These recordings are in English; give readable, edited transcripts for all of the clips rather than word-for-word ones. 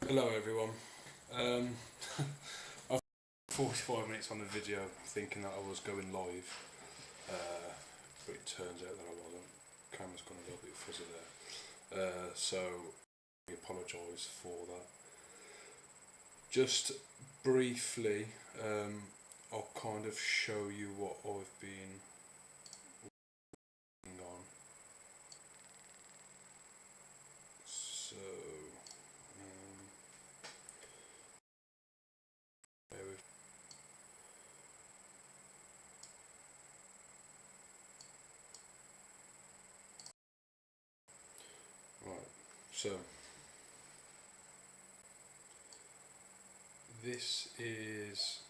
Hello everyone. Um, I've 45 minutes on the video thinking that I was going live, but it turns out that I wasn't. Camera's gone a little bit fuzzy there, so I apologise for that. Just briefly, I'll kind of show you what I've been working on. So, bear with. Right, so this is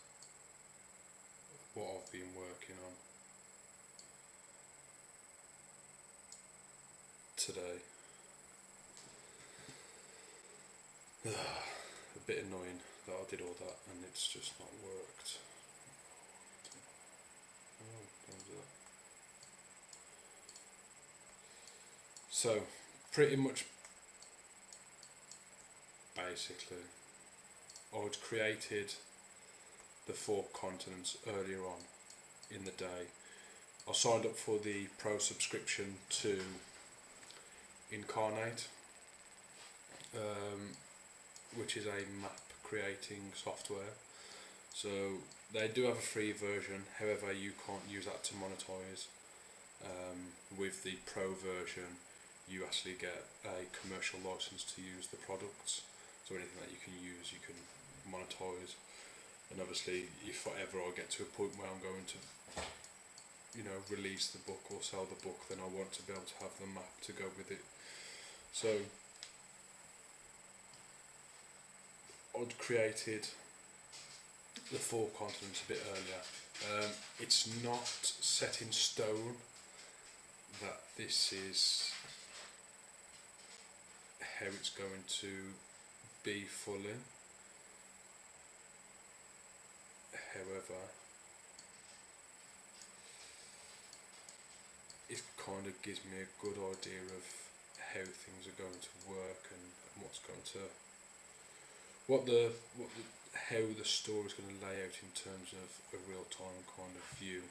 what I've been working on today. A bit annoying that I did all that and it's just not worked. Oh, don't do that. So, pretty much basically, I'd created the 4 continents earlier on in the day. I signed up for the pro subscription to Incarnate, which is a map creating software. So they do have a free version, however you can't use that to monetize. With the pro version you actually get a commercial license to use the products, so anything that you can use you can monetize. And obviously if ever I get to a point where I'm going to release the book or sell the book, then I want to be able to have the map to go with it. So I'd created the 4 continents a bit earlier. It's not set in stone that this is how it's going to be fully. However, it kind of gives me a good idea of how things are going to work and what's going to how the story is going to lay out in terms of a real-time kind of view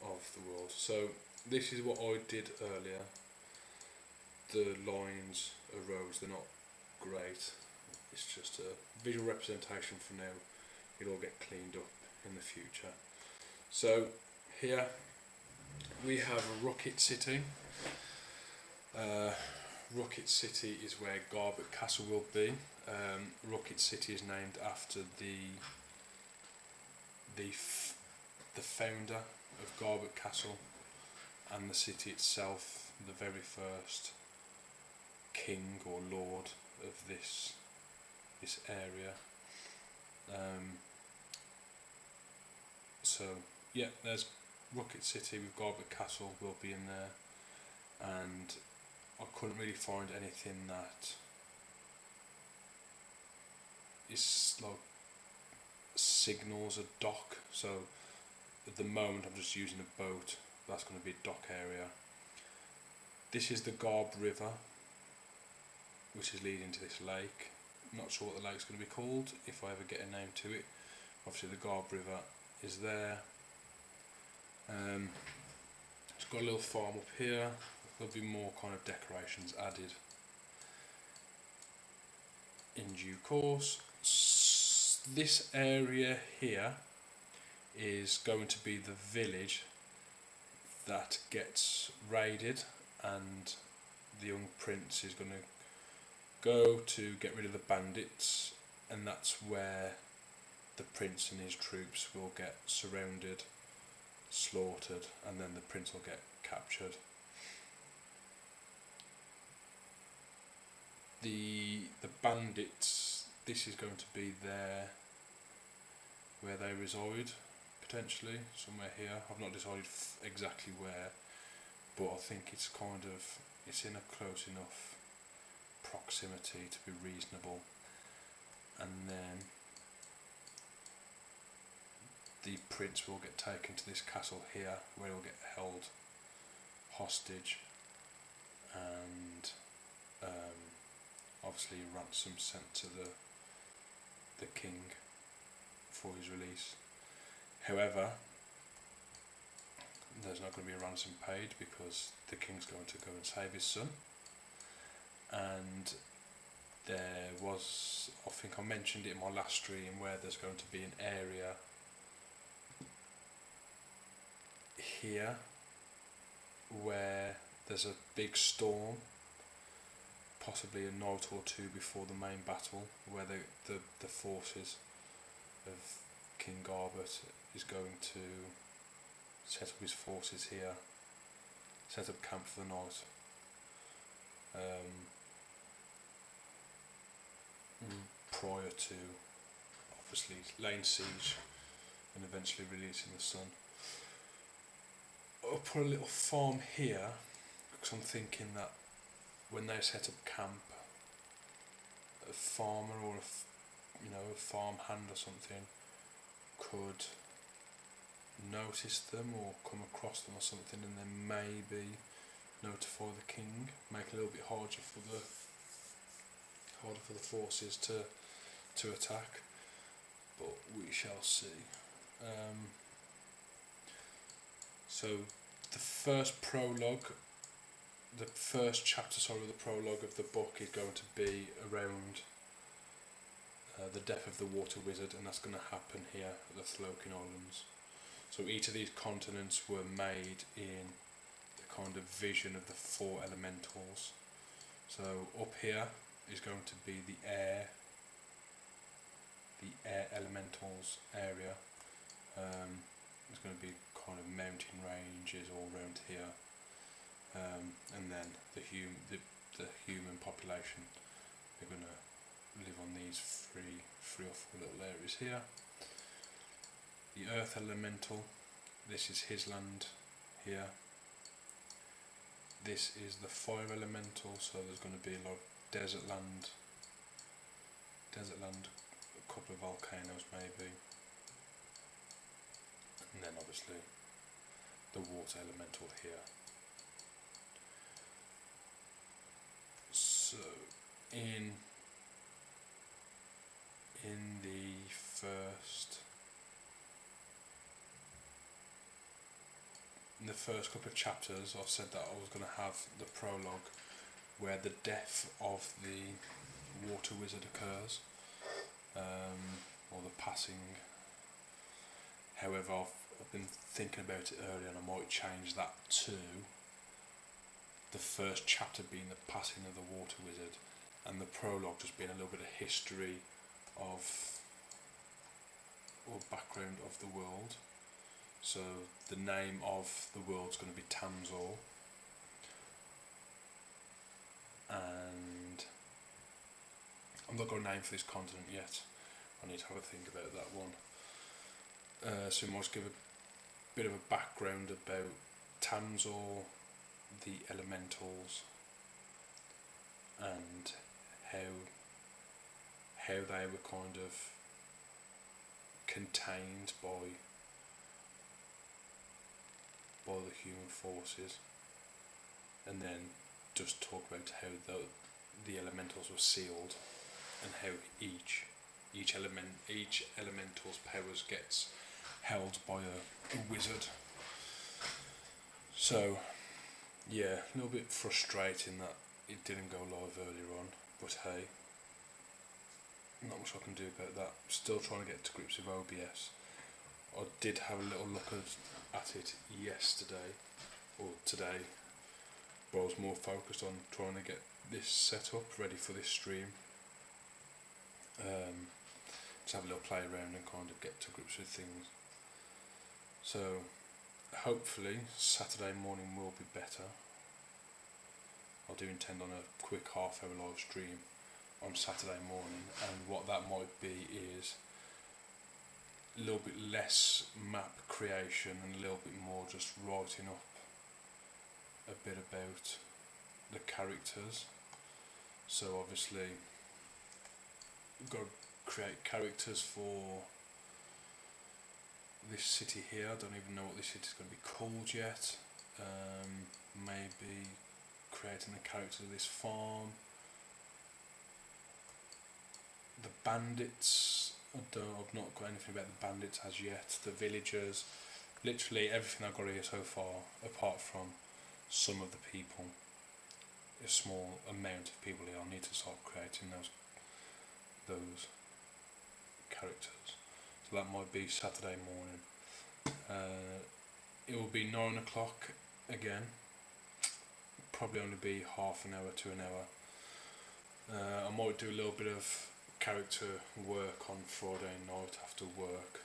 of the world. So this is what I did earlier. The lines arose, they're not great, it's just a visual representation for now. It'll get cleaned up in the future. So here we have Rocket City. Rocket City is where Garbutt Castle will be. Rocket City is named after the founder of Garbutt Castle, and the city itself, the very first king or lord of this area. So yeah, there's Rocket City with Garbutt Castle will be in there, and I couldn't really find anything that is like signals a dock. So at the moment I'm just using a boat. That's going to be a dock area. This is the Garb River, which is leading to this lake. Not sure what the lake's going to be called if I ever get a name to it. Obviously the Garb River is there. It's got a little farm up here. There'll be more kind of decorations added in due course. This area here is going to be the village that gets raided, and the young prince is going to go to get rid of the bandits, and that's where the prince and his troops will get surrounded, slaughtered, and then the prince will get captured. The bandits, this is going to be where they reside, potentially somewhere here. I've not decided exactly where, but I think it's in a close enough proximity to be reasonable. And then the prince will get taken to this castle here, where he'll get held hostage and obviously ransom sent to the king for his release. However, there's not going to be a ransom paid because the king's going to go and save his son. And there was, I think I mentioned it in my last stream, where there's going to be an area here where there's a big storm, possibly a night or two before the main battle, where the forces of King Garbett is going to set up his forces here, set up camp for the night. Prior to obviously laying siege and eventually releasing the sun. I'll put a little farm here because I'm thinking that when they set up camp, a farmer or a farm hand or something could notice them or come across them or something, and then maybe notify the king, make it a little bit harder for the forces to attack, but we shall see. So the first chapter of the prologue of the book is going to be around the death of the water wizard, and that's going to happen here at the Thlokeen Islands. So each of these continents were made in the kind of vision of the four elementals. So up here is going to be the air elementals area. There's going to be kind of mountain ranges all around here, and then the human population are going to live on these three or four little areas here. The earth elemental, this is his land here. This is the fire elemental, so there's going to be a lot of desert land, a couple of volcanoes maybe, and then obviously the water elemental here. So in the first couple of chapters, I've said that I was going to have the prologue where the death of the water wizard occurs, or the passing. However, I've been thinking about it earlier, and I might change that to the first chapter being the passing of the water wizard, and the prologue just being a little bit of history of or background of the world. So the name of the world's going to be Tamzor, and I'm not got a name for this continent yet. I need to have a think about that one. So we must give a bit of a background about Tamzor, the elementals, and how they were kind of contained by the human forces, and then just talk about how the elementals were sealed, and how each elemental's powers gets held by a wizard. So yeah, a little bit frustrating that it didn't go live earlier on, but hey, not much I can do about that. Still trying to get to grips with OBS. I did have a little look at it yesterday, or today, but I was more focused on trying to get this set up, ready for this stream. Just have a little play around and kind of get to grips with things. So hopefully Saturday morning will be better. I do intend on a quick half-hour live stream on Saturday morning, and what that might be is a little bit less map creation and a little bit more just writing up a bit about the characters. So obviously we've got to create characters for this city here. I don't even know what this city is going to be called yet. Maybe creating the character of this farm, bandits, I've not got anything about the bandits as yet. The villagers, literally everything I've got here so far, apart from some of the people, a small amount of people here. I need to start creating those characters. So that might be Saturday morning. It will be 9 o'clock again. Probably only be half an hour to an hour. I might do a little bit of character work on Friday night after work,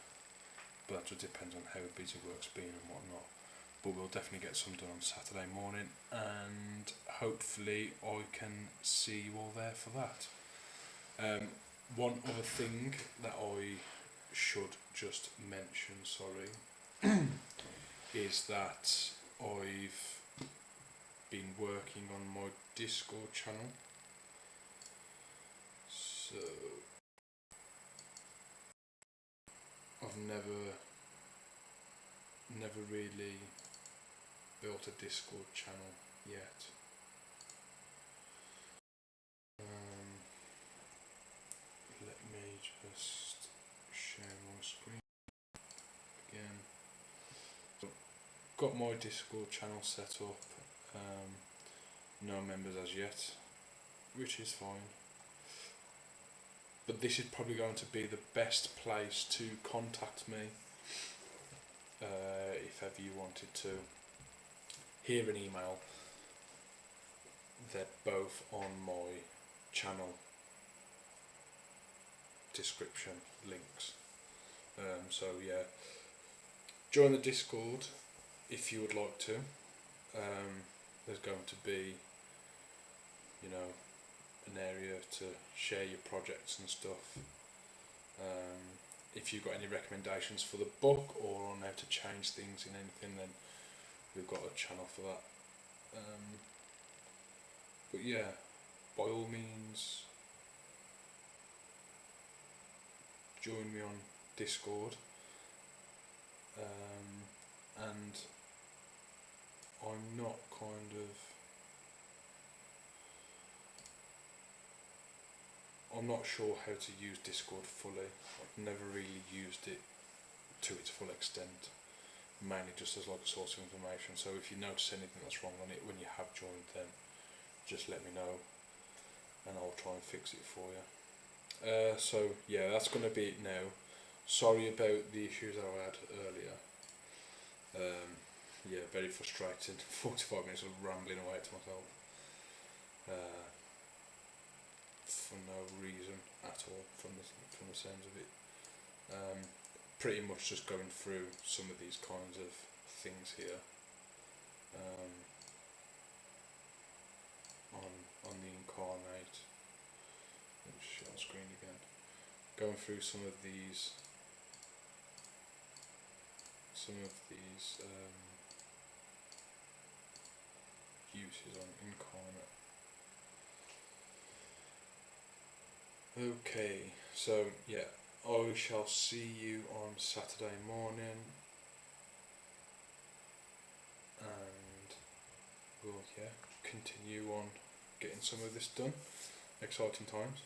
but that just depends on how busy work's been and whatnot. But we'll definitely get some done on Saturday morning, and hopefully I can see you all there for that. One other thing that I should just mention, is that I've been working on my Discord channel. So I've never really built a Discord channel yet. Let me just share my screen again. So, got my Discord channel set up. No members as yet, which is fine. But this is probably going to be the best place to contact me if ever you wanted to hear an email. They're both on my channel description links. So yeah, join the Discord if you would like to. There's going to be, an area to share your projects and stuff. If you've got any recommendations for the book or on how to change things in anything, then we've got a channel for that. But yeah, by all means, join me on Discord. And I'm not I'm not sure how to use Discord fully. I've never really used it to its full extent, mainly just as like a source of information. So if you notice anything that's wrong on it when you have joined, then just let me know and I'll try and fix it for you. So yeah, that's going to be it now. Sorry about the issues that I had earlier. Yeah, very frustrating. 45 minutes of rambling away to myself. For no reason at all, from the sounds of it. Pretty much just going through some of these kinds of things here. On the Incarnate. Let me share on screen again. Going through some of these uses on Incarnate. Okay, so yeah, I shall see you on Saturday morning, and we'll continue on getting some of this done. Exciting times.